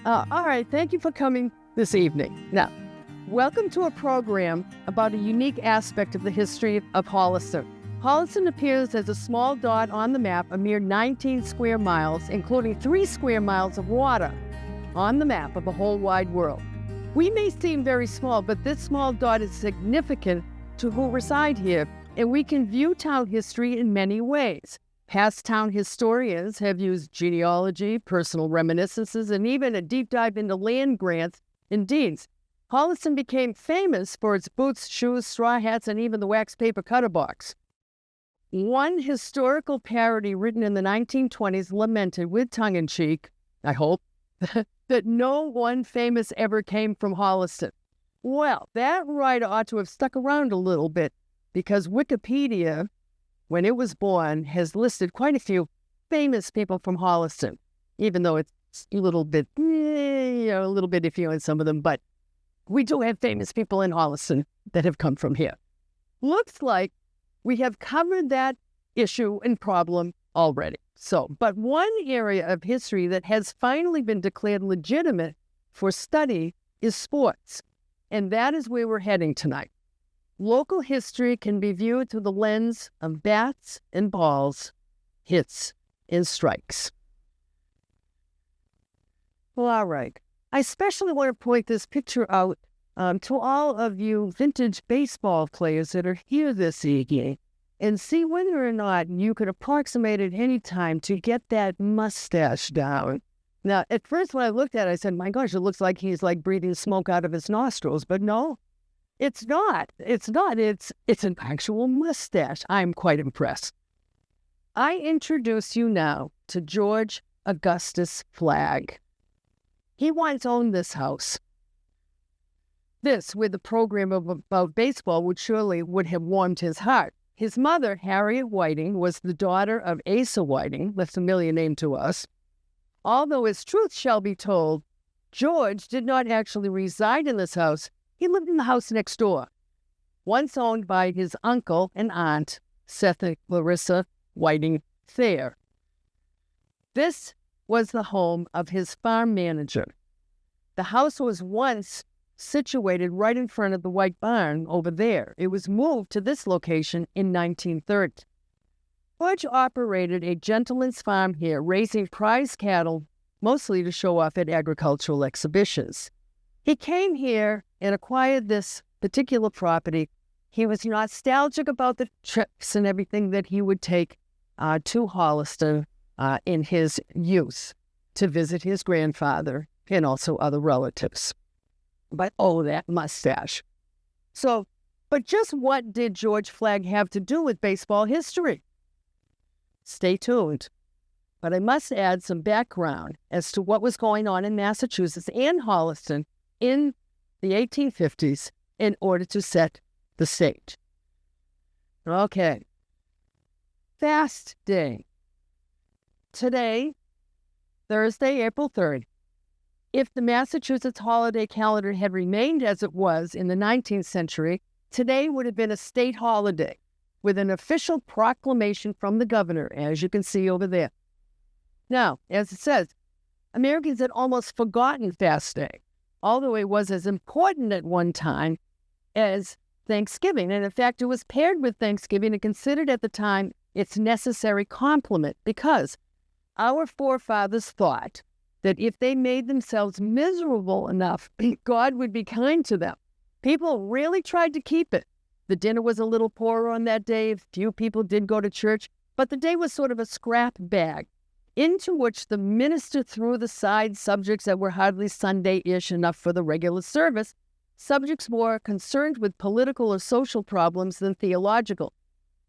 All right, thank you for coming this evening. Now, welcome to a program about a unique aspect of the history of Holliston. Holliston appears as a small dot on the map, a mere 19 square miles, including 3 square miles of water on the map of the whole wide world. We may seem very small, but this small dot is significant to who reside here, and we can view town history in many ways. Past town historians have used genealogy, personal reminiscences, and even a deep dive into land grants and deeds. Holliston became famous for its boots, shoes, straw hats, and even the wax paper cutter box. One historical parody written in the 1920s lamented, with tongue-in-cheek, I hope, that no one famous ever came from Holliston. Well, that writer ought to have stuck around a little bit, because Wikipedia, when it was born, has listed quite a few famous people from Holliston, even though it's a little bit iffy on some of them, but we do have famous people in Holliston that have come from here. Looks like we have covered that issue and problem already. But one area of history that has finally been declared legitimate for study is sports, and that is where we're heading tonight. Local history can be viewed through the lens of bats and balls, hits and strikes. Well, all right. I especially want to point this picture out to all of you vintage baseball players that are here this evening and see whether or not you could approximate at any time to get that mustache down. Now, at first when I looked at it, I said, my gosh, it looks like he's like breathing smoke out of his nostrils, but no. It's not. It's an actual mustache. I'm quite impressed. I introduce you now to George Augustus Flagg. He once owned this house. This, with a program about baseball, would have warmed his heart. His mother, Harriet Whiting, was the daughter of Asa Whiting, the familiar name to us. Although, as truth shall be told, George did not actually reside in this house. He lived in the house next door, once owned by his uncle and aunt, Seth and Clarissa Whiting Thayer. This was the home of his farm manager. The house was once situated right in front of the White Barn over there. It was moved to this location in 1930. George operated a gentleman's farm here, raising prize cattle, mostly to show off at agricultural exhibitions. He came here and acquired this particular property. He was nostalgic about the trips and everything that he would take to Holliston in his youth to visit his grandfather and also other relatives. But that mustache. But just what did George Flagg have to do with baseball history? Stay tuned. But I must add some background as to what was going on in Massachusetts and Holliston in the 1850s in order to set the stage. Okay. Fast Day. Today, Thursday, April 3rd. If the Massachusetts holiday calendar had remained as it was in the 19th century, today would have been a state holiday with an official proclamation from the governor, as you can see over there. Now, as it says, Americans had almost forgotten Fast Day, although it was as important at one time as Thanksgiving. And in fact, it was paired with Thanksgiving and considered at the time its necessary complement, because our forefathers thought that if they made themselves miserable enough, God would be kind to them. People really tried to keep it. The dinner was a little poorer on that day. Few people did go to church, but the day was sort of a scrap bag into which the minister threw the side subjects that were hardly Sunday-ish enough for the regular service, subjects more concerned with political or social problems than theological.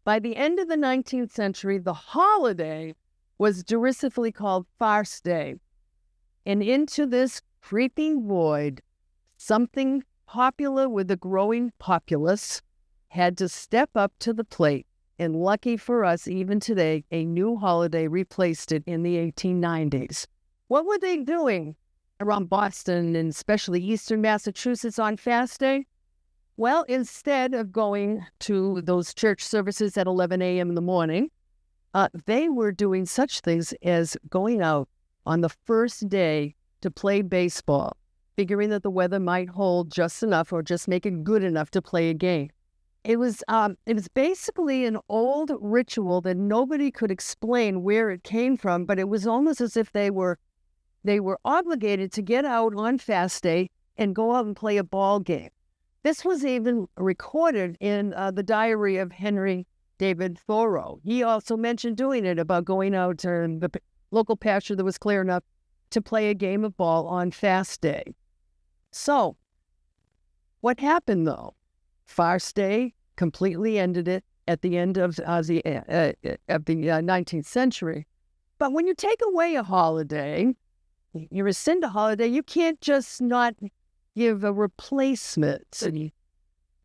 By the end of the 19th century, the holiday was derisively called Farce Day. And into this creeping void, something popular with the growing populace had to step up to the plate. And lucky for us, even today, a new holiday replaced it in the 1890s. What were they doing around Boston and especially eastern Massachusetts on Fast Day? Well, instead of going to those church services at 11 a.m. in the morning, they were doing such things as going out on the first day to play baseball, figuring that the weather might hold just enough or just make it good enough to play a game. It was basically an old ritual that nobody could explain where it came from, but it was almost as if they were obligated to get out on fast day and go out and play a ball game. This was even recorded in the diary of Henry David Thoreau. He also mentioned doing it, about going out to the local pasture that was clear enough to play a game of ball on fast day. So, what happened though? Fast day completely ended it at the end of the 19th century. But when you take away a holiday, you rescind a holiday, you can't just not give a replacement.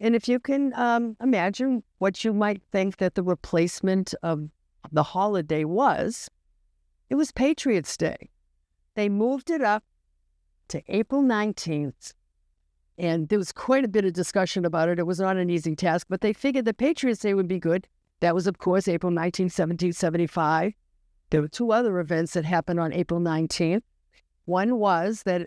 And if you can imagine what you might think that the replacement of the holiday was, it was Patriots' Day. They moved it up to April 19th. And there was quite a bit of discussion about it. It was not an easy task, but they figured that Patriots' Day would be good. That was, of course, April 19, 1775. There were two other events that happened on April 19th. One was that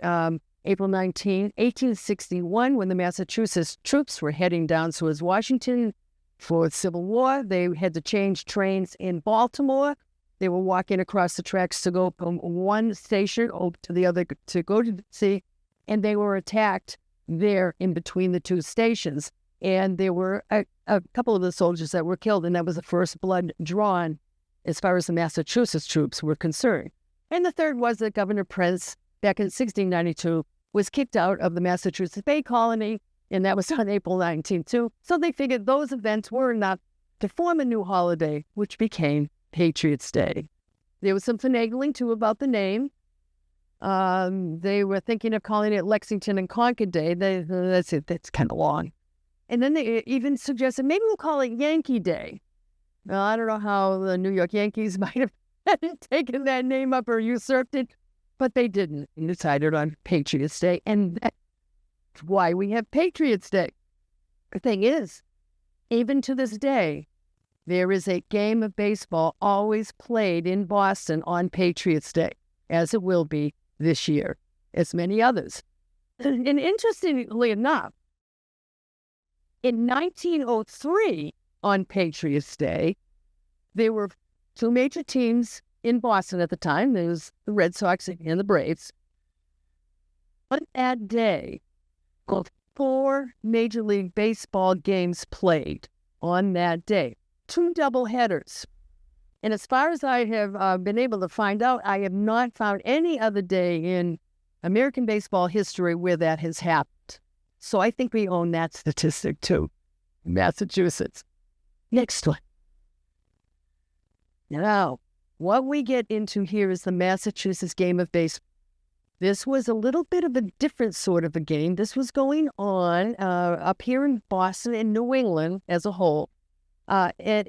April 19, 1861, when the Massachusetts troops were heading down towards Washington for the Civil War, they had to change trains in Baltimore. They were walking across the tracks to go from one station to the other to go to the sea, and they were attacked there in between the two stations. And there were a couple of the soldiers that were killed, and that was the first blood drawn as far as the Massachusetts troops were concerned. And the third was that Governor Prince, back in 1692, was kicked out of the Massachusetts Bay Colony, and that was on April 19th too. So they figured those events were enough to form a new holiday, which became Patriots' Day. There was some finagling too about the name. They were thinking of calling it Lexington and Concord Day. That's kind of long. And then they even suggested maybe we'll call it Yankee Day. Well, I don't know how the New York Yankees might have taken that name up or usurped it, but they didn't. They decided on Patriots' Day, and that's why we have Patriots' Day. The thing is, even to this day, there is a game of baseball always played in Boston on Patriots' Day, as it will be this year, as many others. And interestingly enough, in 1903, on Patriots' Day, there were two major teams in Boston at the time. There was the Red Sox and the Braves. On that day, 4 Major League Baseball games played on that day. 2 doubleheaders. And as far as I have been able to find out, I have not found any other day in American baseball history where that has happened. So I think we own that statistic too. Massachusetts. Next one. Now, what we get into here is the Massachusetts game of baseball. This was a little bit of a different sort of a game. This was going on up here in Boston and New England as a whole. And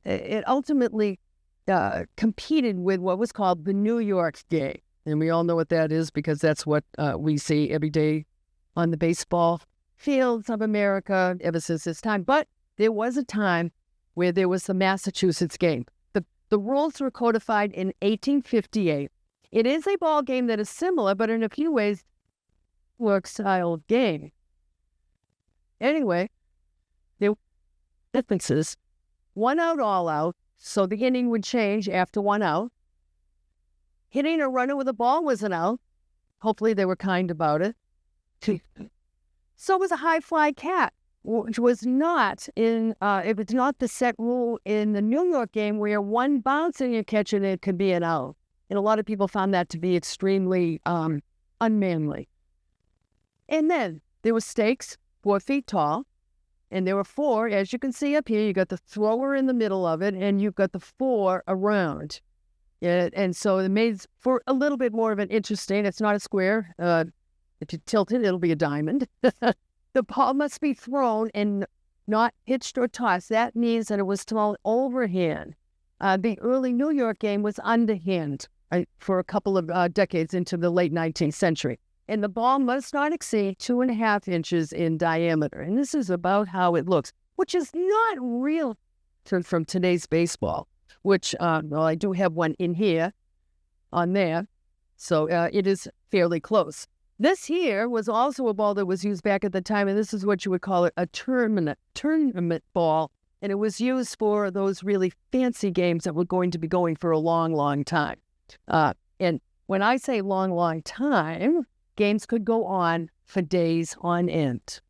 it ultimately competed with what was called the New York game. And we all know what that is because that's what we see every day on the baseball fields of America ever since this time. But there was a time where there was the Massachusetts game. The rules were codified in 1858. It is a ball game that is similar, but in a few ways, work-style game. Anyway, there were differences. 1 out, all out, so the inning would change after 1 out. Hitting a runner with a ball was an out. Hopefully they were kind about it. So was a high-fly cat, which was not it was not the set rule in the New York game where 1 bounce and you catch it, it could be an out. And a lot of people found that to be extremely unmanly. And then there were stakes 4 feet tall, and there were 4, as you can see up here. You got the thrower in the middle of it, and you've got the 4 around. And so it made for a little bit more of an interesting. It's not a square. If you tilt it, it'll be a diamond. The ball must be thrown and not pitched or tossed. That means that it was thrown overhand. The early New York game was underhand for a couple of decades into the late 19th century. And the ball must not exceed 2.5 inches in diameter. And this is about how it looks, which is not real from today's baseball, which, well, I do have one in here on there. So it is fairly close. This here was also a ball that was used back at the time, and this is what you would call it, a tournament ball. And it was used for those really fancy games that were going to be going for a long, long time. And when I say long, long time, games could go on for days on end.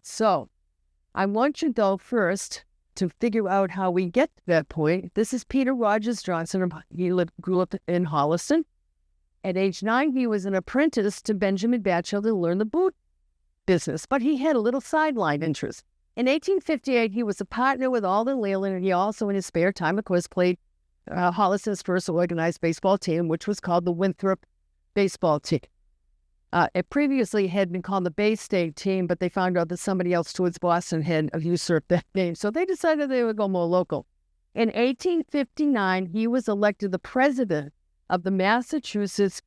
So I want you, though, first to figure out how we get to that point. This is Peter Rogers Johnson. He grew up in Holliston. At age 9, he was an apprentice to Benjamin Batchelder to learn the boot business, but he had a little sideline interest. In 1858, he was a partner with Alden Leland, and he also, in his spare time, of course, played Holliston's first organized baseball team, which was called the Winthrop Baseball Team. It previously had been called the Bay State Team, but they found out that somebody else towards Boston had usurped that name, so they decided they would go more local. In 1859, he was elected the president of the Massachusetts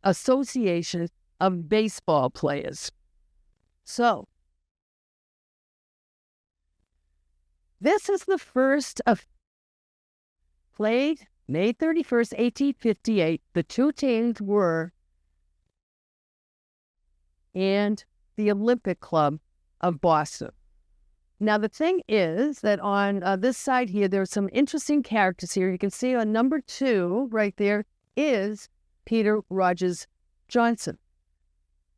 Association of Baseball Players. So, this is the first of played May 31st, 1858. The two teams were and the Olympic Club of Boston. Now, the thing is that on this side here, there are some interesting characters here. You can see on number 2 right there is Peter Rogers Johnson.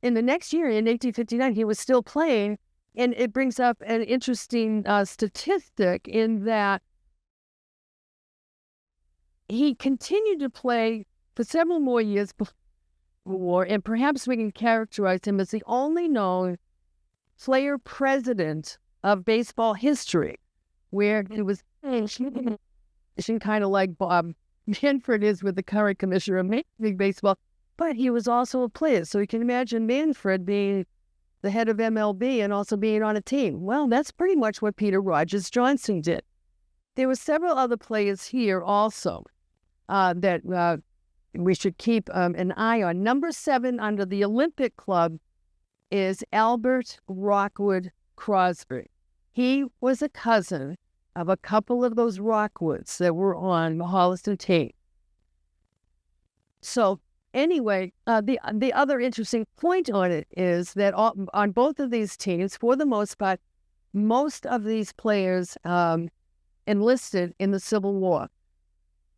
In the next year, in 1859, he was still playing, and it brings up an interesting statistic in that he continued to play for several more years before, and perhaps we can characterize him as the only known player president of baseball history, where he was kind of like Bob Manfred is with the current commissioner of Major League Baseball, but he was also a player. So you can imagine Manfred being the head of MLB and also being on a team. Well, that's pretty much what Peter Rogers Johnson did. There were several other players here also that we should keep an eye on. Number 7 under the Olympic Club is Albert Rockwood Crosby. He was a cousin of a couple of those Rockwoods that were on the Holliston team. So anyway, the other interesting point on it is that on both of these teams, for the most part, most of these players enlisted in the Civil War.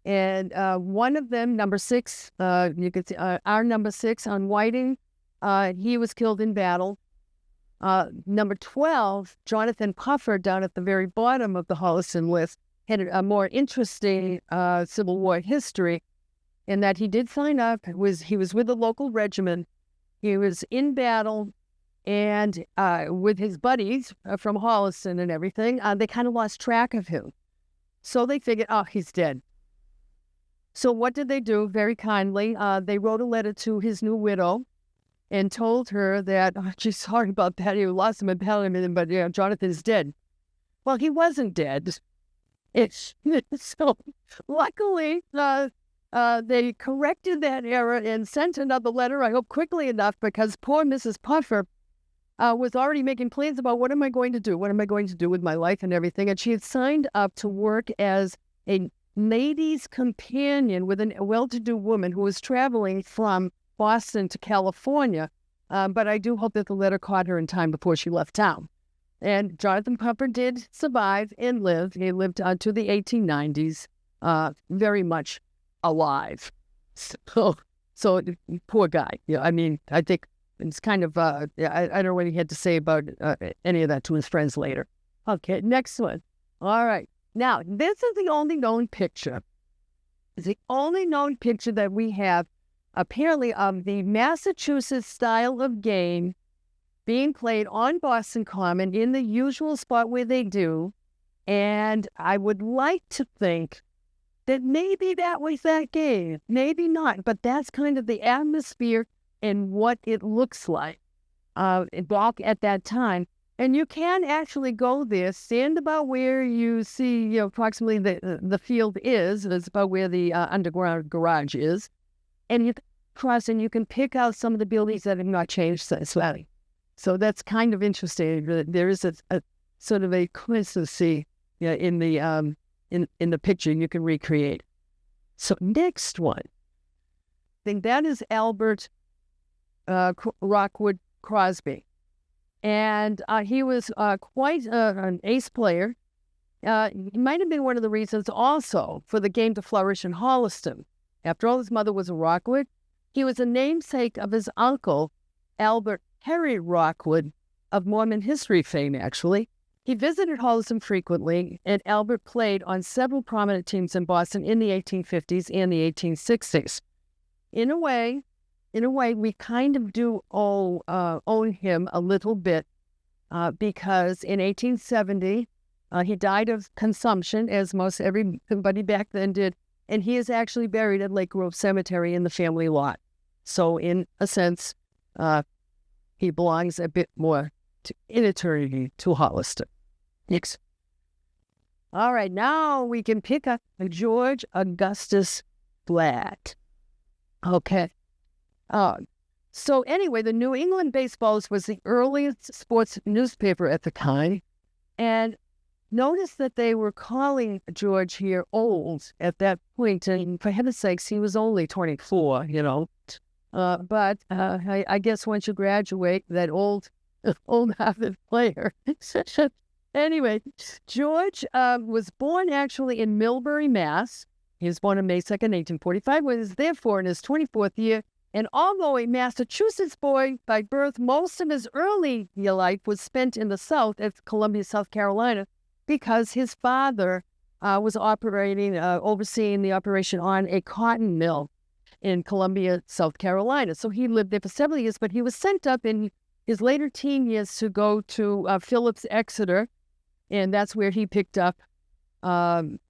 And one of them, number 6, you can see our number 6 on Whiting, he was killed in battle. Number 12, Jonathan Puffer, down at the very bottom of the Holliston list, had a more interesting Civil War history in that he did sign up. He was with the local regiment. He was in battle, and with his buddies from Holliston and everything, they kind of lost track of him. So they figured, oh, he's dead. So what did they do? Very kindly, they wrote a letter to his new widow and told her that, oh, geez, sorry about that. You lost him in battle, but Jonathan's dead. Well, he wasn't dead. So luckily, they corrected that error and sent another letter, I hope quickly enough, because poor Mrs. Puffer was already making plans about what am I going to do? What am I going to do with my life and everything? And she had signed up to work as a lady's companion with a well-to-do woman who was traveling from Boston to California, but I do hope that the letter caught her in time before she left town. And Jonathan Puffer did survive and live. He lived to the 1890s, very much alive. So poor guy. I mean, I think it's kind of, I don't know what he had to say about any of that to his friends later. Okay, next one. All right. Now, this is the only known picture. It's the only known picture that we have, apparently, of the Massachusetts style of game being played on Boston Common in the usual spot where they do. And I would like to think that maybe that was that game. Maybe not, but that's kind of the atmosphere and what it looks like back at that time. And you can actually go there, stand about where you see, approximately the field is. It's about where the underground garage is. And you cross and you can pick out some of the buildings that have not changed since then. So that's kind of interesting. There is a sort of a consistency in the picture you can recreate. So next one. thing. That is Albert Rockwood Crosby. And he was quite an ace player. He might have been one of the reasons also for the game to flourish in Holliston. After all, his mother was a Rockwood. He was a namesake of his uncle, Albert Henry Rockwood, of Mormon history fame, actually. He visited Holliston frequently, and Albert played on several prominent teams in Boston in the 1850s and the 1860s. In a way, we kind of do own him a little bit because in 1870, he died of consumption, as most everybody back then did, and he is actually buried at Lake Grove Cemetery in the family lot. So in a sense, he belongs a bit more in eternity to Holliston. Next. All right, now we can pick up George Augustus Flagg. Okay. So anyway, the New England Baseballers was the earliest sports newspaper at the time. And notice that they were calling George here old at that point. And for heaven's sakes, he was only 24, you know. But I guess once you graduate, that old Harvard player. Anyway, George was born actually in Millbury, Mass. He was born on May 2nd, 1845, was therefore in his 24th year. And although a Massachusetts boy by birth, most of his early life was spent in the South at Columbia, South Carolina, because his father was overseeing the operation on a cotton mill in Columbia, South Carolina. So he lived there for several years, but he was sent up in his later teen years to go to Phillips Exeter, and that's where he picked up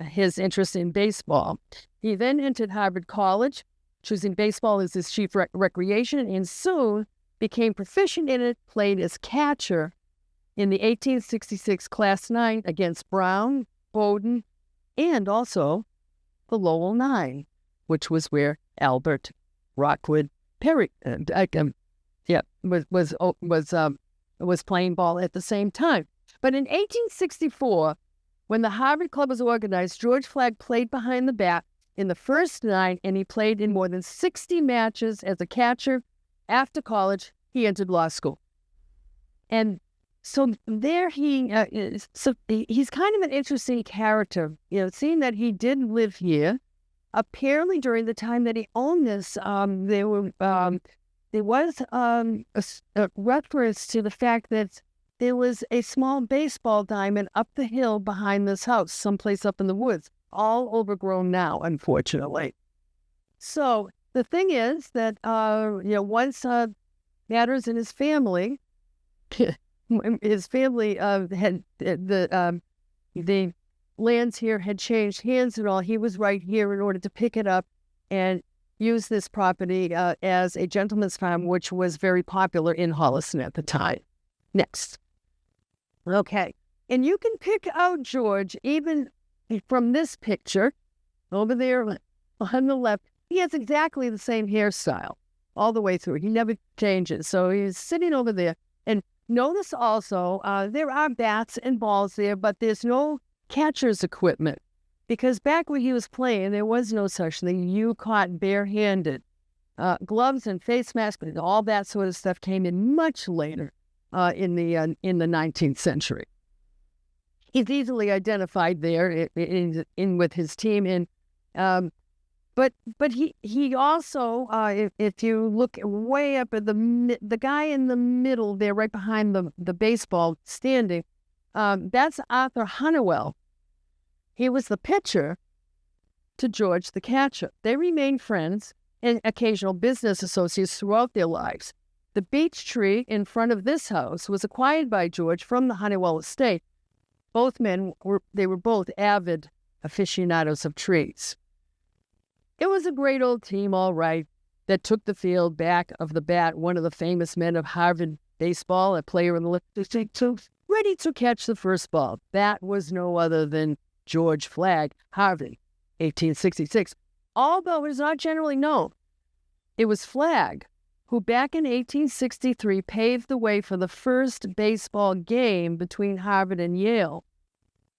his interest in baseball. He then entered Harvard College, choosing baseball as his chief recreation, and soon became proficient in it, played as catcher in the 1866 Class 9 against Brown, Bowdoin, and also the Lowell Nine, which was where Albert Rockwood Perry was playing ball at the same time. But in 1864, when the Harvard Club was organized, George Flagg played behind the bat in the first nine, and he played in more than 60 matches as a catcher. After college, he entered law school. And so there he is. So he's kind of an interesting character, you know, seeing that he did live here. Apparently, during the time that he owned this, there was a reference to the fact that there was a small baseball diamond up the hill behind this house, someplace up in the woods, all overgrown now, unfortunately. So the thing is that, once matters in his family, had the lands here had changed hands and all. He was right here in order to pick it up and use this property as a gentleman's farm, which was very popular in Holliston at the time. Next. Okay. And you can pick out George even from this picture over there on the left. He has exactly the same hairstyle all the way through. He never changes. So he's sitting over there. And notice also there are bats and balls there, but there's no catcher's equipment, because back when he was playing, there was no such thing. You caught barehanded. Gloves and face masks and all that sort of stuff came in much later in the 19th century. He's easily identified there in with his team, and but he also, if you look way up at the guy in the middle there, right behind the baseball standing, that's Arthur Honeywell. He was the pitcher to George the catcher. They remained friends and occasional business associates throughout their lives. The beech tree in front of this house was acquired by George from the Honeywell estate. Both men were both avid aficionados of trees. It was a great old team, all right, that took the field back of the bat, one of the famous men of Harvard baseball, a player in the left, ready to catch the first ball. That was no other than George Flagg, Harvard, 1866. Although it is not generally known, it was Flagg who back in 1863 paved the way for the first baseball game between Harvard and Yale.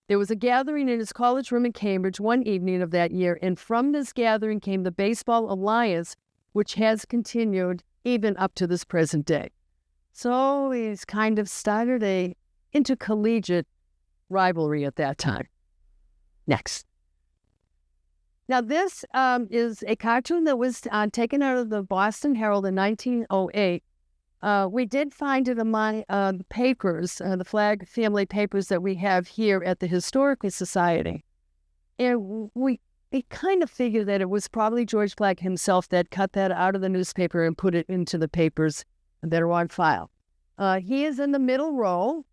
There was a gathering in his college room in Cambridge one evening of that year, and from this gathering came the Baseball Alliance which has continued even up to this present day. So he's kind of started a intercollegiate rivalry at that time. Next. Now, this is a cartoon that was taken out of the Boston Herald in 1908. We did find it among the papers, the Flagg family papers that we have here at the Historical Society. And we kind of figured that it was probably George Flagg himself that cut that out of the newspaper and put it into the papers that are on file. He is in the middle row,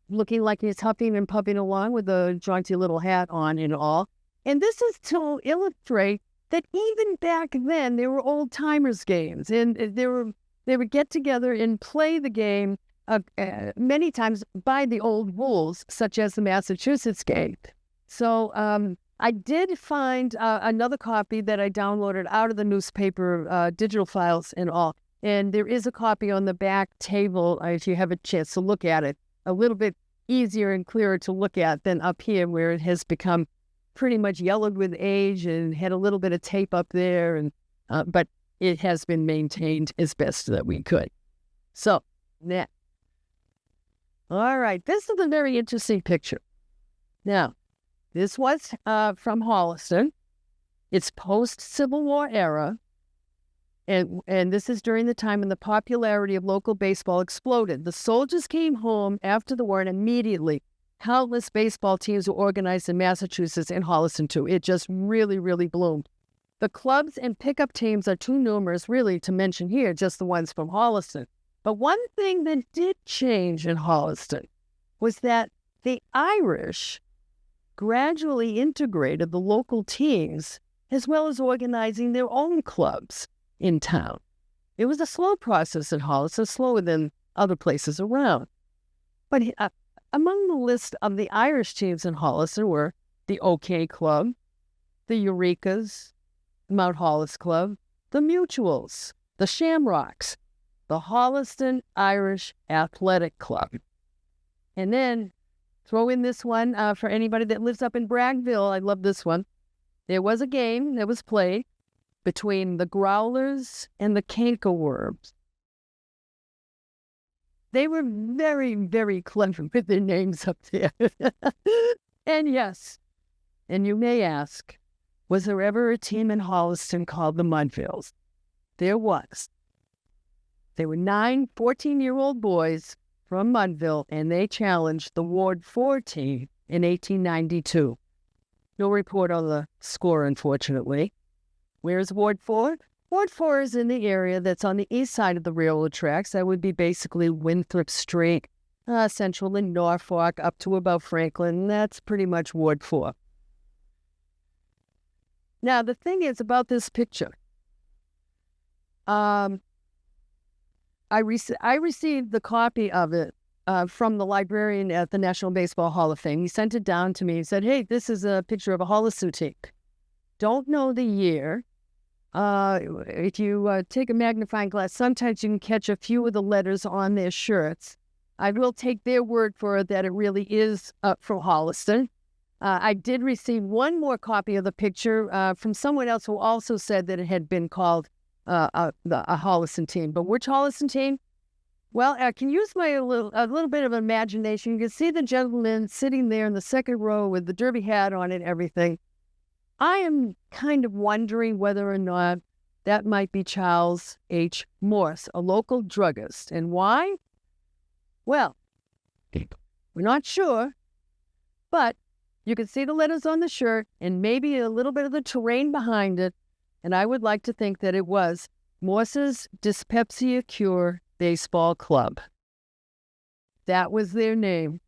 looking like he's huffing and puffing along with a jaunty little hat on and all. And this is to illustrate that even back then there were old-timers games, and they would get together and play the game many times by the old rules, such as the Massachusetts game. So I did find another copy that I downloaded out of the newspaper, digital files and all. And there is a copy on the back table if you have a chance to look at it. A little bit easier and clearer to look at than up here, where it has become pretty much yellowed with age and had a little bit of tape up there. And but it has been maintained as best that we could. So, next. All right, this is a very interesting picture. Now, this was from Holliston. It's post-Civil War era. And this is during the time when the popularity of local baseball exploded. The soldiers came home after the war, and immediately countless baseball teams were organized in Massachusetts and Holliston too. It just really, really bloomed. The clubs and pickup teams are too numerous really to mention here, just the ones from Holliston. But one thing that did change in Holliston was that the Irish gradually integrated the local teams as well as organizing their own clubs in town. It was a slow process in Holliston, slower than other places around. But among the list of the Irish teams in Holliston were the OK Club, the Eurekas, the Mount Hollis Club, the Mutuals, the Shamrocks, the Holliston Irish Athletic Club. And then throw in this one for anybody that lives up in Braggville. I love this one. There was a game that was played between the Growlers and the Cankerworms. They were very, very clever with their names up there. And yes, and you may ask, was there ever a team in Holliston called the Mudvilles? There was. They were 9 14-year-old boys from Mudville, and they challenged the Ward 4 team in 1892. No report on the score, unfortunately. Where's Ward 4? Ward 4 is in the area that's on the east side of the railroad tracks. That would be basically Winthrop Street, central in Norfolk, up to about Franklin. That's pretty much Ward 4. Now, the thing is about this picture, I received the copy of it from the librarian at the National Baseball Hall of Fame. He sent it down to me. He said, hey, this is a picture of a Holliston team. Don't know the year. If you take a magnifying glass, sometimes you can catch a few of the letters on their shirts. I will take their word for it that it really is from Holliston. I did receive one more copy of the picture from someone else who also said that it had been called a Holliston team. But which Holliston team? Well, I can use a little bit of imagination. You can see the gentleman sitting there in the second row with the derby hat on and everything. I am kind of wondering whether or not that might be Charles H. Morse, a local druggist. And why? Well, we're not sure, but you can see the letters on the shirt and maybe a little bit of the terrain behind it. And I would like to think that it was Morse's Dyspepsia Cure Baseball Club. That was their name.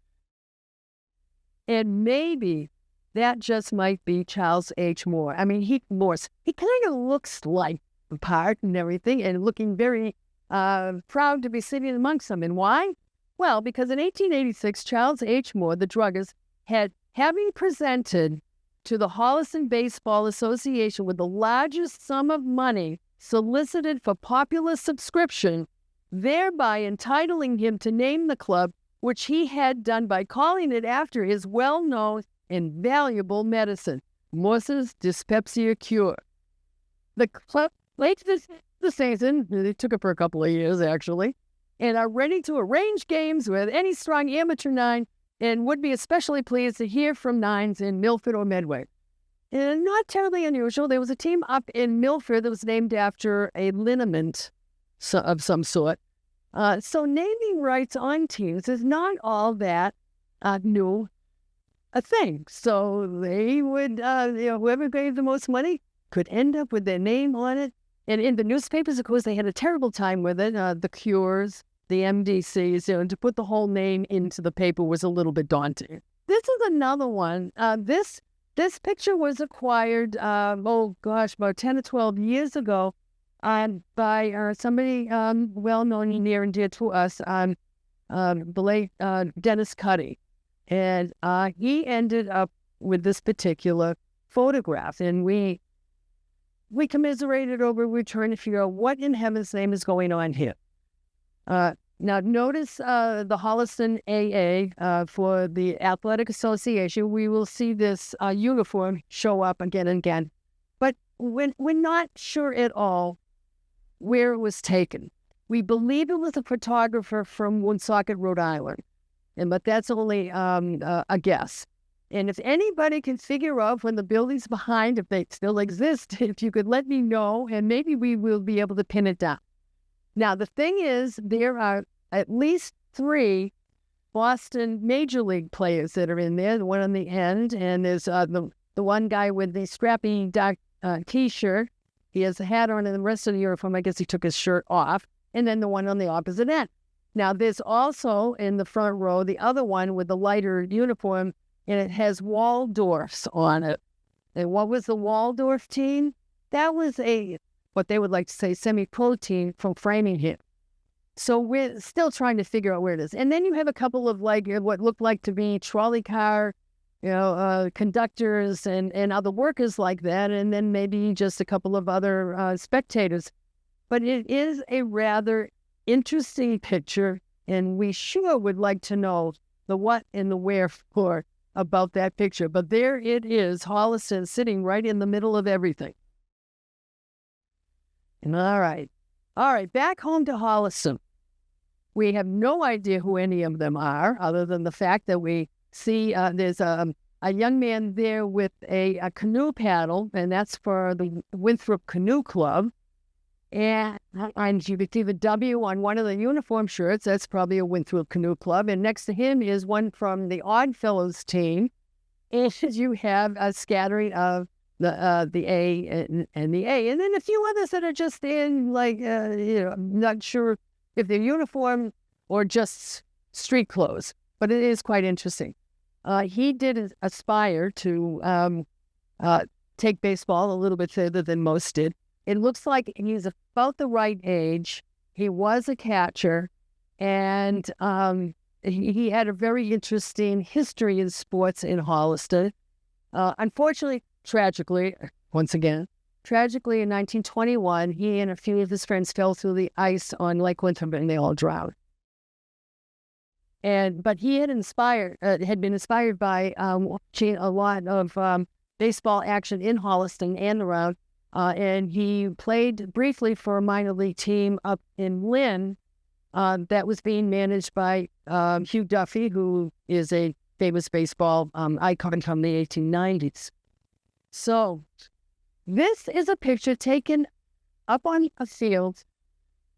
And maybe that just might be Charles H. Moore. I mean, Morse, he kind of looks like the part and everything and looking very proud to be sitting amongst them. And why? Well, because in 1886, Charles H. Moore, the druggist, having presented to the Holliston Baseball Association with the largest sum of money solicited for popular subscription, thereby entitling him to name the club, which he had done by calling it after his well-known and valuable medicine, Morse's Dyspepsia Cure. The late the season. They took it for a couple of years, actually, and are ready to arrange games with any strong amateur nine and would be especially pleased to hear from nines in Milford or Medway. And not terribly unusual, there was a team up in Milford that was named after a liniment of some sort. So naming rights on teams is not all that new a thing. So they would, whoever gave the most money could end up with their name on it. And in the newspapers, of course, they had a terrible time with it. The Cures, the MDCs, to put the whole name into the paper was a little bit daunting. This is another one. This picture was acquired, about 10 or 12 years ago by somebody well-known and near and dear to us, the late Dennis Cuddy. And he ended up with this particular photograph. And we commiserated over, we're trying to figure out what in heaven's name is going on here. Now, notice the Holliston AA for the Athletic Association. We will see this uniform show up again and again. But we're not sure at all where it was taken. We believe it was a photographer from Woonsocket, Rhode Island. But that's only a guess. And if anybody can figure out when the building's behind, if they still exist, if you could let me know, and maybe we will be able to pin it down. Now, the thing is, there are at least 3 Boston Major League players that are in there, the one on the end, and there's the one guy with the strappy dark T-shirt. He has a hat on, and the rest of the uniform, I guess he took his shirt off, and then the one on the opposite end. Now, there's also, in the front row, the other one with the lighter uniform, and it has Waldorfs on it. And what was the Waldorf team? That was what they would like to say, semi-pro team from Framingham. So we're still trying to figure out where it is. And then you have a couple of what looked like to be trolley car, conductors and other workers like that, and then maybe just a couple of other spectators. But it is a rather interesting picture, and we sure would like to know the what and the wherefore about that picture. But there it is, Holliston, sitting right in the middle of everything. And all right, back home to Holliston. We have no idea who any of them are, other than the fact that we see there's a young man there with a canoe paddle, and that's for the Winthrop Canoe Club. And you can see the W on one of the uniform shirts. That's probably a Winthrop Canoe Club. And next to him is one from the Oddfellows team. And you have a scattering of the A and the A. And then a few others that are just in, I'm not sure if they're uniform or just street clothes. But it is quite interesting. He did aspire to take baseball a little bit further than most did. It looks like he's about the right age. He was a catcher, and he had a very interesting history in sports in Holliston. Unfortunately, tragically, in 1921, he and a few of his friends fell through the ice on Lake Winthrop, and they all drowned. But he had been inspired by watching a lot of baseball action in Holliston and around. And he played briefly for a minor league team up in Lynn that was being managed by Hugh Duffy, who is a famous baseball icon from the 1890s. So this is a picture taken up on a field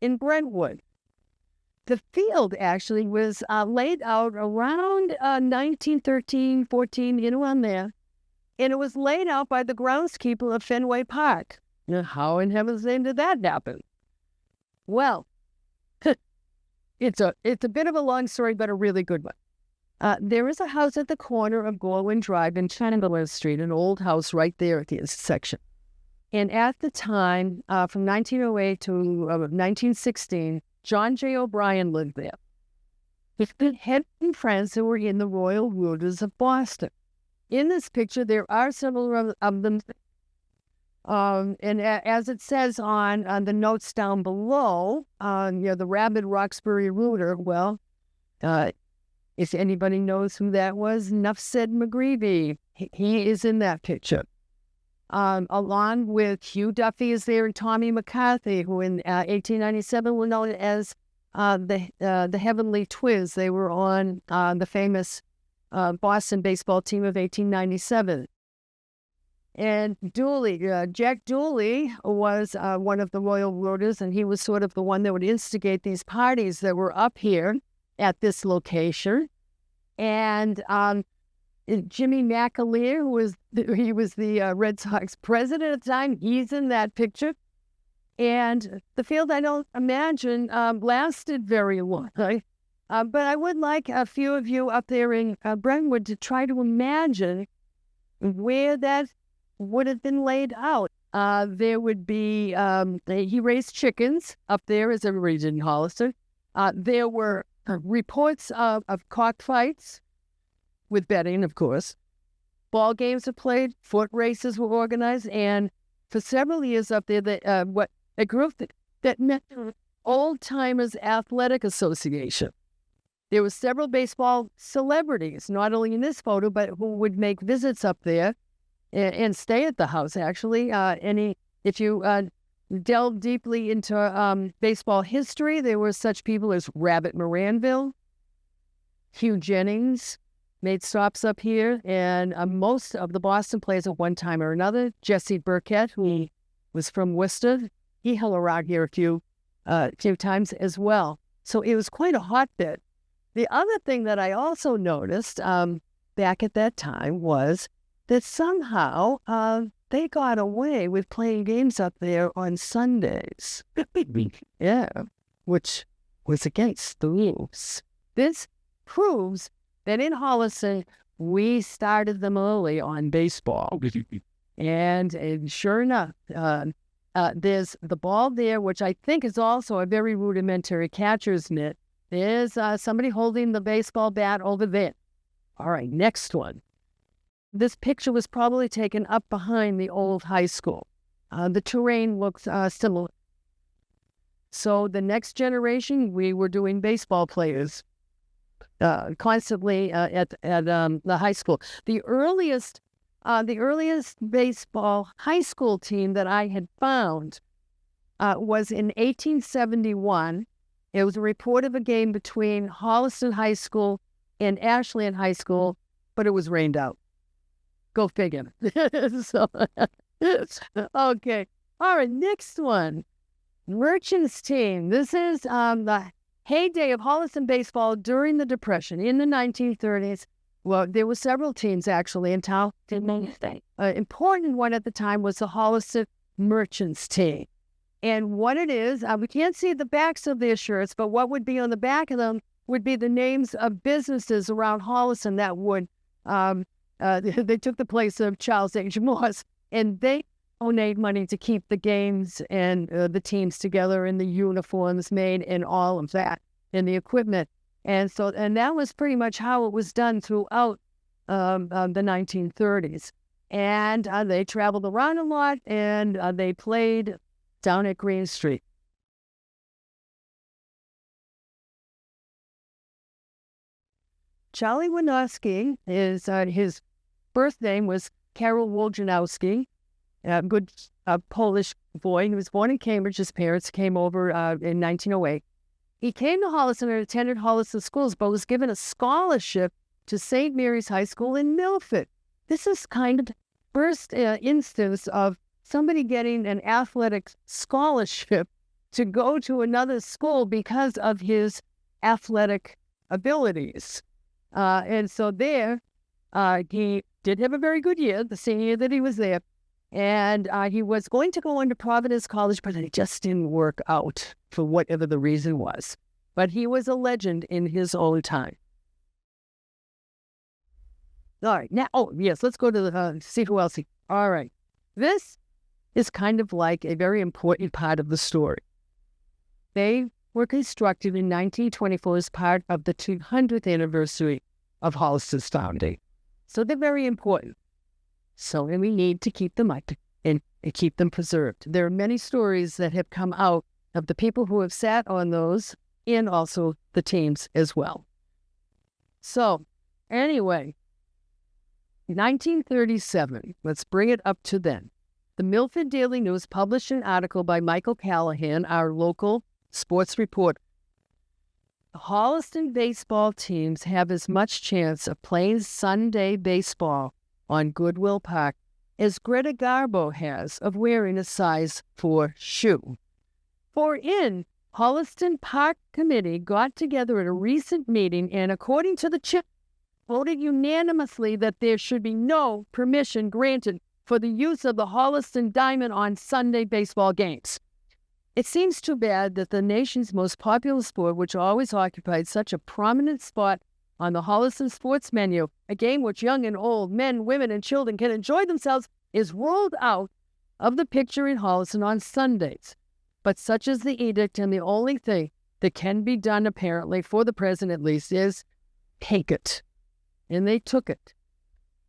in Brentwood. The field actually was laid out around 1913, 14, around there. And it was laid out by the groundskeeper of Fenway Park. Now, how in heaven's name did that happen? Well, it's a bit of a long story, but a really good one. There is a house at the corner of Gorwin Drive and Chandler Street, an old house right there at the intersection. And at the time, from 1908 to 1916, John J. O'Brien lived there. He had friends who were in the Royal Rooters of Boston. In this picture, there are several of them. And as it says on the notes down below, the rabid Roxbury Rooter, well, if anybody knows who that was, enough said McGreevy. He is in that picture. along with Hugh Duffy is there and Tommy McCarthy, who in 1897 were known as the Heavenly Twiz. They were on the famous Boston baseball team of 1897. And Dooley, Jack Dooley was one of the Royal Roaders, and he was sort of the one that would instigate these parties that were up here at this location. And Jimmy McAleer, he was the Red Sox president at the time, he's in that picture. And the field, I don't imagine, lasted very long. But I would like a few of you up there in Brentwood to try to imagine where that would have been laid out. There would be, he raised chickens up there, as everybody did in Holliston. There were reports of cockfights, with betting, of course. Ball games were played, foot races were organized, and for several years up there, a group that met the Old Timers Athletic Association. There were several baseball celebrities, not only in this photo, but who would make visits up there and stay at the house, actually. If you delve deeply into baseball history, there were such people as Rabbit Moranville, Hugh Jennings made stops up here, and most of the Boston players at one time or another. Jesse Burkett, who was from Worcester, he hung around here a few times as well. So it was quite a hotbed. The other thing that I also noticed back at that time was that somehow they got away with playing games up there on Sundays. Yeah, which was against the rules. This proves that in Holliston, we started them early on baseball. And sure enough, there's the ball there, which I think is also a very rudimentary catcher's mitt. There's somebody holding the baseball bat over there. All right, next one. This picture was probably taken up behind the old high school. The terrain looks similar. So the next generation, we were doing baseball players constantly at the high school. The earliest baseball high school team that I had found was in 1871. It was a report of a game between Holliston High School and Ashland High School, but it was rained out. Go figure. Okay. All right, next one. Merchants team. This is the heyday of Holliston baseball during the Depression in the 1930s. Well, there were several teams actually in town. Important one at the time was the Holliston Merchants team. And what it is, we can't see the backs of their shirts, but what would be on the back of them would be the names of businesses around Holliston that would, they took the place of Charles H. Morse, and they donate money to keep the games and the teams together and the uniforms made and all of that and the equipment. And that was pretty much how it was done throughout the 1930s. And they traveled around a lot, and they played down at Green Street. Charlie Winowski, his birth name was Karol Wojnarowski, a good Polish boy. He was born in Cambridge. His parents came over in 1908. He came to Holliston and attended Holliston schools, but was given a scholarship to St. Mary's High School in Milford. This is kind of the first instance of somebody getting an athletic scholarship to go to another school because of his athletic abilities. And so there, he did have a very good year, the same year that he was there. And he was going to go into Providence College, but it just didn't work out for whatever the reason was. But he was a legend in his own time. All right, now, let's go to see who else. All right, this is kind of like a very important part of the story. They were constructed in 1924 as part of the 200th anniversary of Holliston's founding. So they're very important. So we need to keep them up and keep them preserved. There are many stories that have come out of the people who have sat on those and also the teams as well. So anyway, 1937, let's bring it up to then. The Milford Daily News published an article by Michael Callahan, our local sports reporter. The Holliston baseball teams have as much chance of playing Sunday baseball on Goodwill Park as Greta Garbo has of wearing a size 4 shoe. Holliston Park Committee got together at a recent meeting and, according to the chair, voted unanimously that there should be no permission granted for the use of the Holliston Diamond on Sunday baseball games. It seems too bad that the nation's most popular sport, which always occupied such a prominent spot on the Holliston sports menu, a game which young and old, men, women, and children can enjoy themselves, is ruled out of the picture in Holliston on Sundays. But such is the edict, and the only thing that can be done, apparently, for the present at least, is take it. And they took it,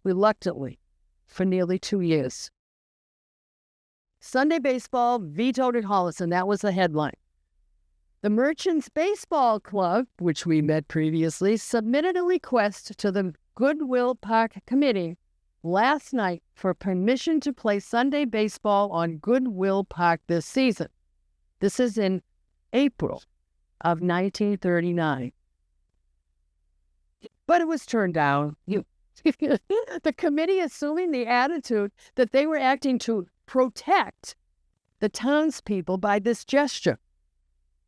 reluctantly, for nearly 2 years. Sunday baseball vetoed at Holliston. That was the headline. The Merchants Baseball Club, which we met previously, submitted a request to the Goodwill Park Committee last night for permission to play Sunday baseball on Goodwill Park this season. This is in April of 1939. But it was turned down. The committee assuming the attitude that they were acting to protect the townspeople by this gesture.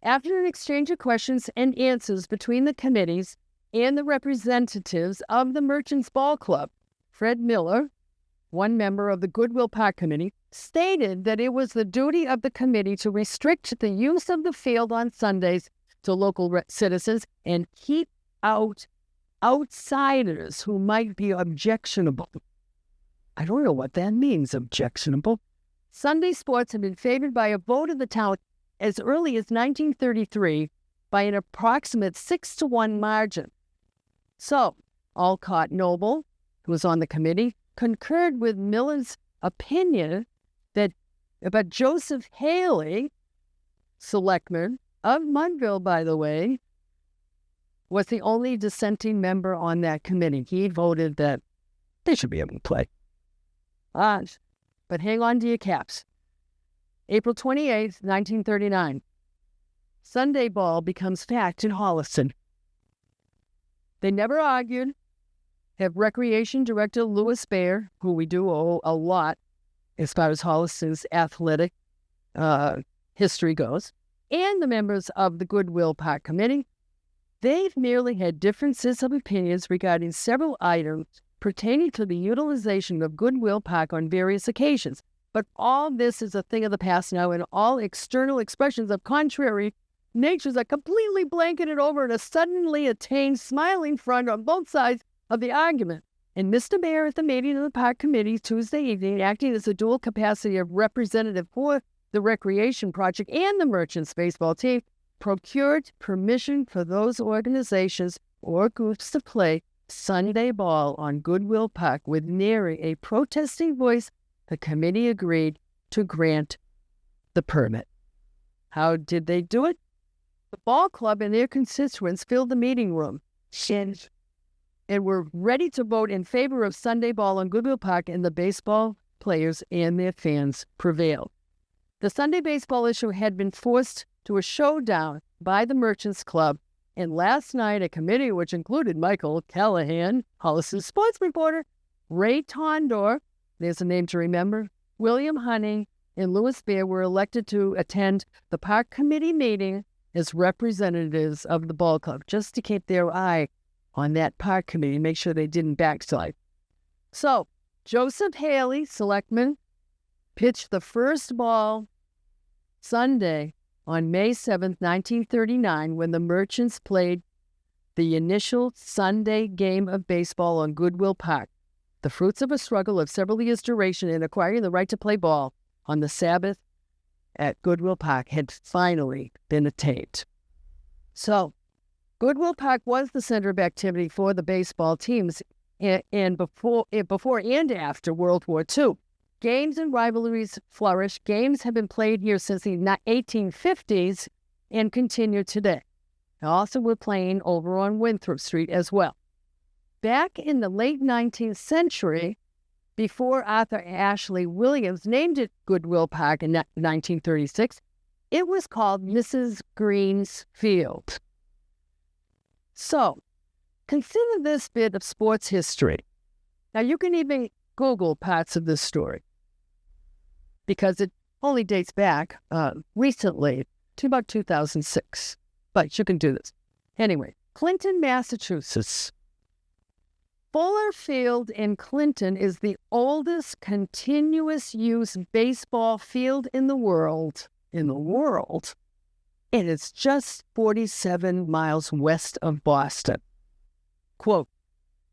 After an exchange of questions and answers between the committees and the representatives of the Merchants Ball Club, Fred Miller, one member of the Goodwill Park Committee, stated that it was the duty of the committee to restrict the use of the field on Sundays to local citizens and keep out outsiders who might be objectionable. I don't know what that means, objectionable. Sunday sports have been favored by a vote of the town as early as 1933 by an approximate 6-1 margin. So, Alcott Noble, who was on the committee, concurred with Miller's opinion that about Joseph Haley, selectman of Mudville, by the way, was the only dissenting member on that committee. He voted that they should be able to play. But hang on to your caps. April 28th, 1939. Sunday ball becomes fact in Holliston. They never argued. Have Recreation Director Louis Baer, who we do owe a lot as far as Holliston's athletic history goes, and the members of the Goodwill Park Committee. They've merely had differences of opinions regarding several items pertaining to the utilization of Goodwill Park on various occasions. But all this is a thing of the past now, and all external expressions of contrary natures are completely blanketed over in a suddenly attained smiling front on both sides of the argument. And Mr. Mayor at the meeting of the Park Committee Tuesday evening, acting as a dual capacity of representative for the Recreation Project and the Merchants baseball team, procured permission for those organizations or groups to play Sunday ball on Goodwill Park with nary a protesting voice. The committee agreed to grant the permit. How did they do it? The ball club and their constituents filled the meeting room and were ready to vote in favor of Sunday ball on Goodwill Park, and the baseball players and their fans prevailed. The Sunday baseball issue had been forced to a showdown by the Merchants Club, and last night a committee which included Michael Callahan, Holliston sports reporter, Ray Tondor, there's a name to remember, William Honey, and Louis Baer were elected to attend the Park Committee meeting as representatives of the ball club, just to keep their eye on that Park Committee and make sure they didn't backslide. So, Joseph Haley, selectman, pitched the first ball Sunday on May 7th, 1939, when the Merchants played the initial Sunday game of baseball on Goodwill Park, the fruits of a struggle of several years' duration in acquiring the right to play ball on the Sabbath at Goodwill Park had finally been attained. So, Goodwill Park was the center of activity for the baseball teams and before and after World War II. Games and rivalries flourished. Games have been played here since the 1850s and continue today. Also, we're playing over on Winthrop Street as well. Back in the late 19th century, before Arthur Ashley Williams named it Goodwill Park in 1936, it was called Mrs. Green's Field. So, consider this bit of sports history. Now, you can even Google parts of this story because it only dates back recently to about 2006. But you can do this. Anyway, Clinton, Massachusetts. Fuller Field in Clinton is the oldest continuous use baseball field in the world. And it's just 47 miles west of Boston. Quote,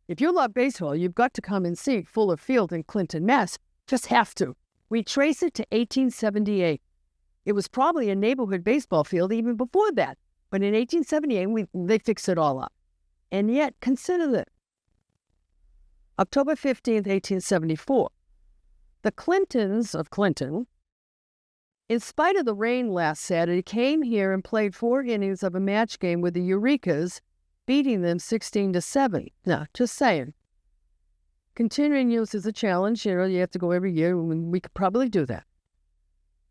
if you love baseball, you've got to come and see Fuller Field in Clinton, Mass. Just have to. We trace it to 1878. It was probably a neighborhood baseball field even before that. But in 1878, they fixed it all up. And yet, consider this. October 15th, 1874. The Clintons of Clinton, in spite of the rain last Saturday, came here and played 4 innings of a match game with the Eurekas, beating them 16-7. Now, just saying. Continuing use is a challenge. You have to go every year, and we could probably do that.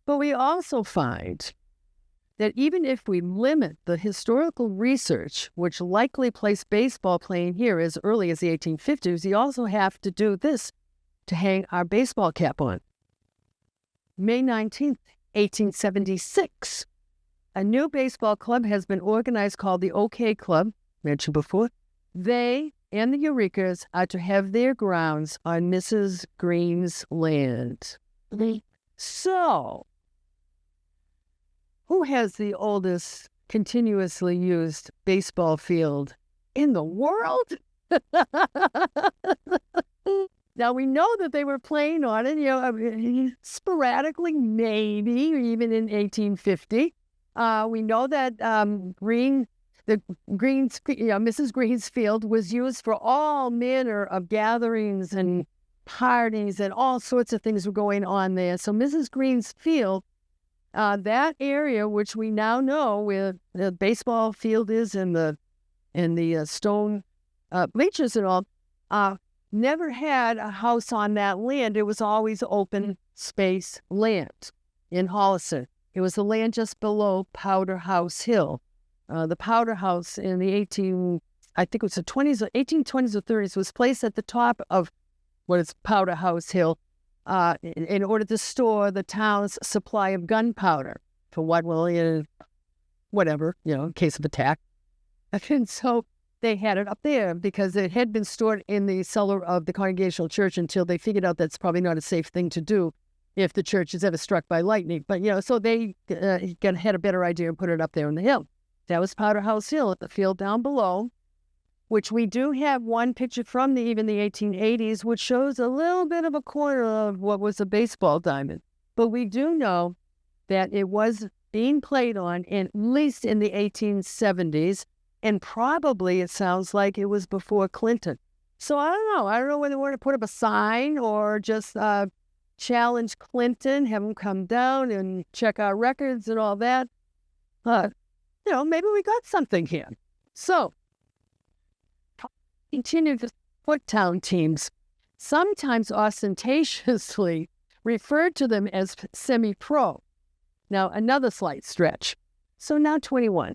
But we also find that even if we limit the historical research, which likely placed baseball playing here as early as the 1850s, you also have to do this to hang our baseball cap on. May 19th, 1876. A new baseball club has been organized called the OK Club, mentioned before. They and the Eurekas are to have their grounds on Mrs. Green's land. So, who has the oldest continuously used baseball field in the world? Now, we know that they were playing on it, sporadically, maybe, even in 1850. We know that Mrs. Green's Field was used for all manner of gatherings and parties, and all sorts of things were going on there. So Mrs. Green's Field, that area, which we now know where the baseball field is and the stone bleachers and all, never had a house on that land. It was always open space land in Holliston. It was the land just below Powder House Hill. The Powder House in the 1820s or 30s was placed at the top of what is Powder House Hill in order to store the town's supply of gunpowder for whatever, in case of attack. And so they had it up there because it had been stored in the cellar of the Congregational Church until they figured out that's probably not a safe thing to do if the church is ever struck by lightning. But, so they had a better idea and put it up there on the hill. That was Powder House Hill at the field down below, which we do have one picture from even the 1880s, which shows a little bit of a corner of what was a baseball diamond. But we do know that it was being played on at least in the 1870s, and probably it sounds like it was before Clinton. So I don't know. I don't know whether we want to put up a sign or just challenge Clinton, have him come down and check our records and all that. Maybe we got something here. So, continue to put town teams, sometimes ostentatiously referred to them as semi-pro. Now, another slight stretch. So now 21.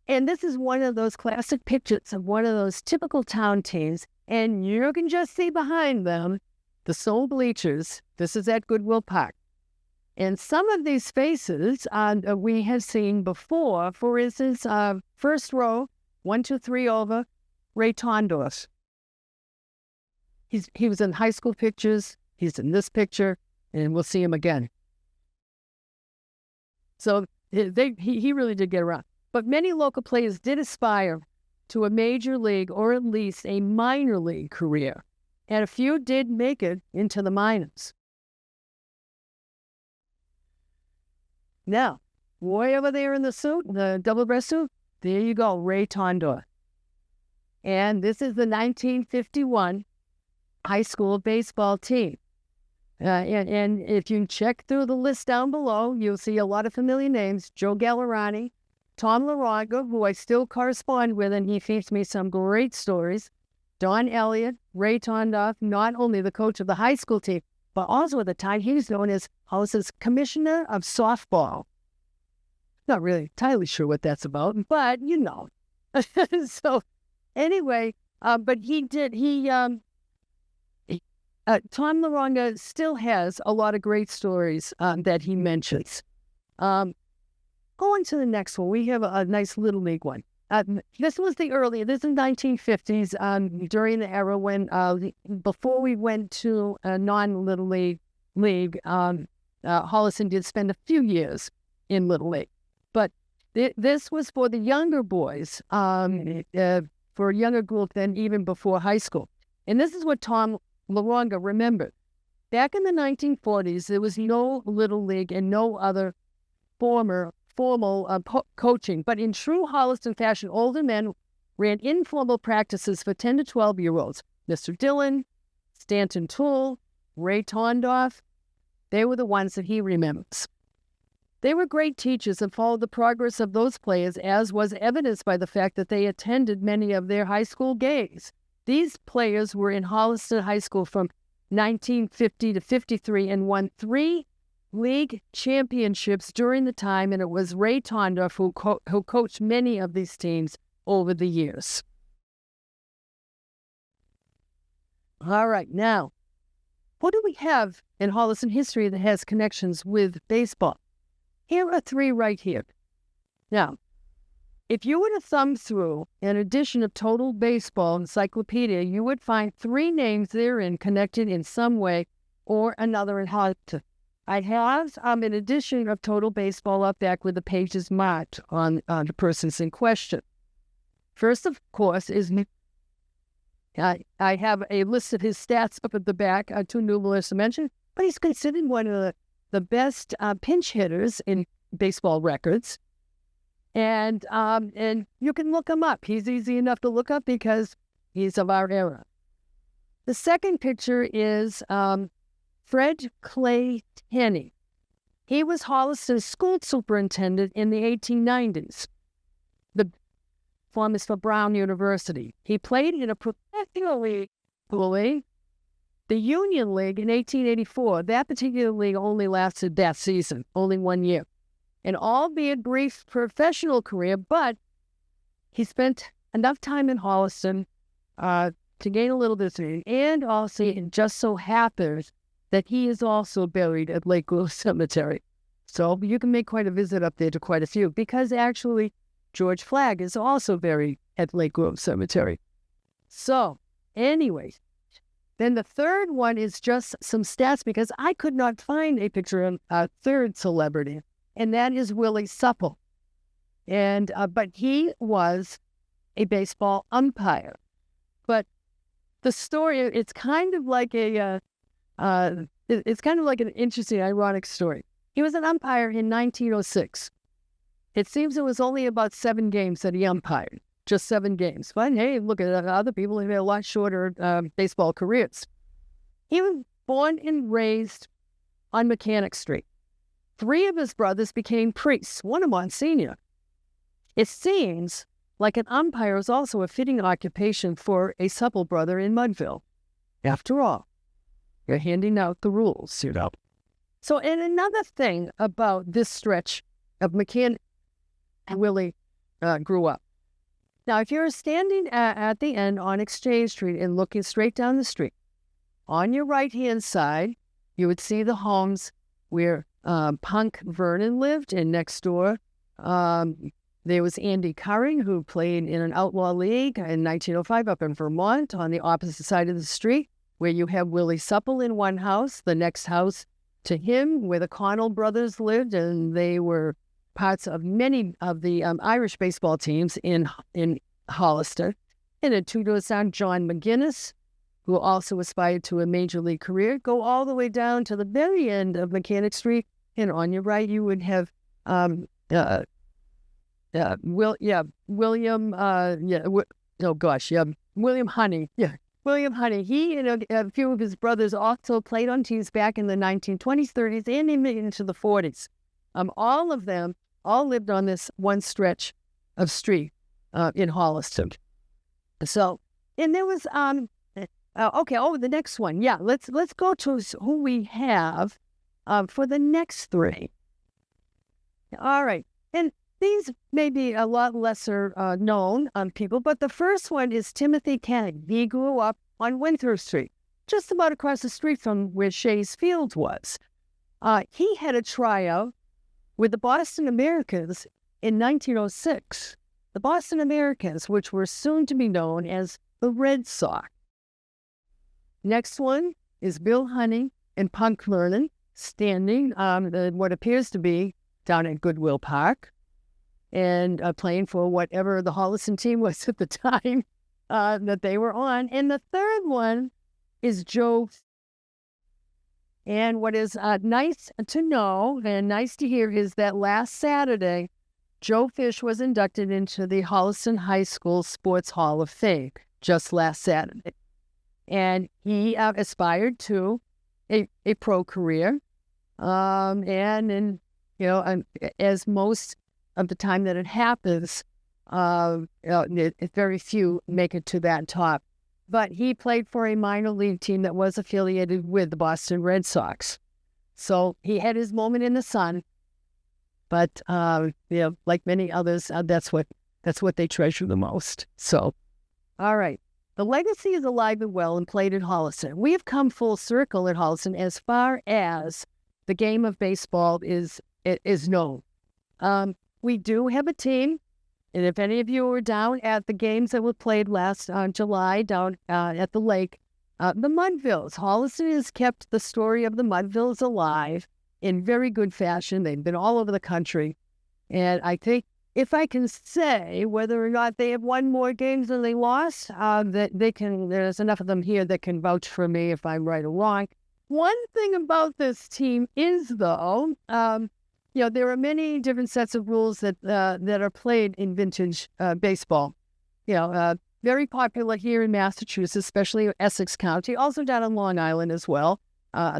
And this is one of those classic pictures of one of those typical town teams, and you can just see behind them the stone bleachers. This is at Goodwill Park. And some of these faces we have seen before. For instance, first row, 1, 2, 3 over, Ray Tondorf. He was in high school pictures. He's in this picture, and we'll see him again. So he really did get around. But many local players did aspire to a major league or at least a minor league career, and a few did make it into the minors. Now, way over there in the suit, the double-breast suit, there you go, Ray Tondorf. And this is the 1951 high school baseball team. And if you check through the list down below, you'll see a lot of familiar names. Joe Gallerani, Tom LaRonga, who I still correspond with, and he feeds me some great stories. Don Elliott, Ray Tondoff, not only the coach of the high school team, but also at the time he was known as Holliston's commissioner of softball. Not really entirely sure what that's about, but you know. So anyway, but Tom LaRonga still has a lot of great stories that he mentions. Going to the next one, we have a nice Little League one. This is the 1950s, during the era when, before we went to a non-Little League, Holliston did spend a few years in Little League. But this was for the younger boys, for a younger group than even before high school. And this is what Tom LaRonga remembered. Back in the 1940s, there was no Little League and no other formal coaching. But in true Holliston fashion, older men ran informal practices for 10 to 12-year-olds. Mr. Dillon, Stanton Toole, Ray Tondoff, they were the ones that he remembers. They were great teachers and followed the progress of those players, as was evidenced by the fact that they attended many of their high school games. These players were in Holliston High School from 1950 to 53 and won 3 league championships during the time, and it was Ray Tondoff who coached many of these teams over the years. All right, now, what do we have in Holliston history that has connections with baseball? Here are 3 right here. Now, if you were to thumb through an edition of Total Baseball Encyclopedia, you would find 3 names therein connected in some way or another in Holliston. I have an edition of Total Baseball up back with the pages marked on the persons in question. First, of course, is I have a list of his stats up at the back, too numerous to mention, but he's considered one of the best pinch hitters in baseball records. And you can look him up. He's easy enough to look up because he's of our era. The second picture is Fred Clay Tenney. He was Holliston's school superintendent in the 1890s. The former for Brown University. He played in a professional league, the Union League, in 1884. That particular league only lasted that season, only 1 year. An albeit brief professional career, but he spent enough time in Holliston to gain a little bit of fame. And also, it just so happens that he is also buried at Lake Grove Cemetery. So you can make quite a visit up there to quite a few, because actually George Flagg is also buried at Lake Grove Cemetery. So, anyway, then the third one is just some stats, because I could not find a picture of a third celebrity, and that is Willie Supple. And but he was a baseball umpire. But the story, it's kind of like an interesting, ironic story. He was an umpire in 1906. It seems it was only about 7 games that he umpired, just 7 games. But hey, look at other people who had a lot shorter baseball careers. He was born and raised on Mechanic Street. 3 of his brothers became priests, one a Monsignor. It seems like an umpire is also a fitting occupation for a Supple brother in Mudville. After all, you're handing out the rules, you know. So, and another thing about this stretch of Mechanic Willie grew up. Now, if you're standing at the end on Exchange Street and looking straight down the street, on your right-hand side, you would see the homes where Punk Vernon lived, and next door there was Andy Curring, who played in an outlaw league in 1905 up in Vermont. On the opposite side of the street, where you have Willie Supple in one house, the next house to him, where the Connell brothers lived, and they were parts of many of the Irish baseball teams in Holliston. And then 2 doors down, John McGinnis, who also aspired to a major league career. Go all the way down to the very end of Mechanic Street, and on your right you would have William Honey. Yeah, William Honey. He and a few of his brothers also played on teams back in the 1920s, 30s, and even into the 40s. All of them all lived on this one stretch of street in Holliston. So and there was okay. Oh, the next one. Yeah, let's go to who we have for the next three. All right, and these may be a lot lesser known people, but the first one is Timothy Kennedy. He grew up on Winthrop Street, just about across the street from where Shays Field was. He had a tryout with the Boston Americans in 1906. The Boston Americans, which were soon to be known as the Red Sox. Next one is Bill Hunning and Punk Lernan, standing what appears to be down at Goodwill Park, and playing for whatever the Holliston team was at the time that they were on. And the third one is Joe. And what is nice to know and nice to hear is that last Saturday, Joe Fish was inducted into the Holliston High School Sports Hall of Fame just last Saturday. And he aspired to a pro career. And as most of the time that it happens, very few make it to that top. But he played for a minor league team that was affiliated with the Boston Red Sox. So he had his moment in the sun. But like many others, that's what they treasure the most. So, all right. The legacy is alive and well and played at Holliston. We have come full circle at Holliston as far as the game of baseball is known. We do have a team, and if any of you were down at the games that were played last July down at the lake, the Mudvilles. Holliston has kept the story of the Mudvilles alive in very good fashion. They've been all over the country, and I think if I can say whether or not they have won more games than they lost, that they can. There's enough of them here that can vouch for me if I'm right or wrong. One thing about this team is, though, there are many different sets of rules that are played in vintage baseball. Very popular here in Massachusetts, especially Essex County, also down on Long Island as well.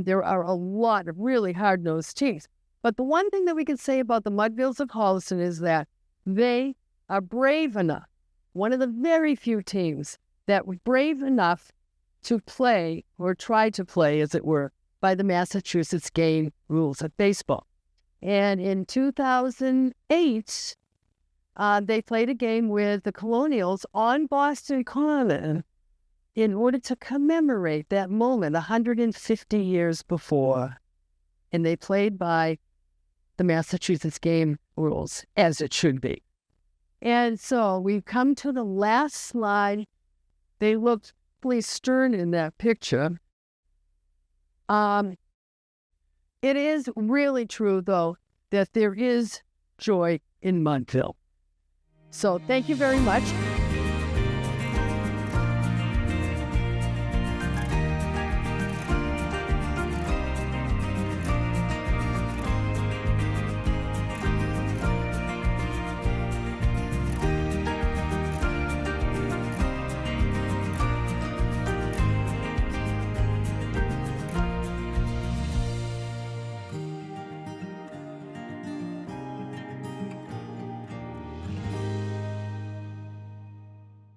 There are a lot of really hard-nosed teams. But the one thing that we can say about the Mudvilles of Holliston is that they are brave enough, one of the very few teams that were brave enough to play, or try to play, as it were, by the Massachusetts game rules of baseball. And in 2008, they played a game with the Colonials on Boston Common in order to commemorate that moment 150 years before. And they played by the Massachusetts game rules, as it should be. And so we've come to the last slide. They looked pretty stern in that picture. It is really true, though, that there is joy in Mudville. So thank you very much.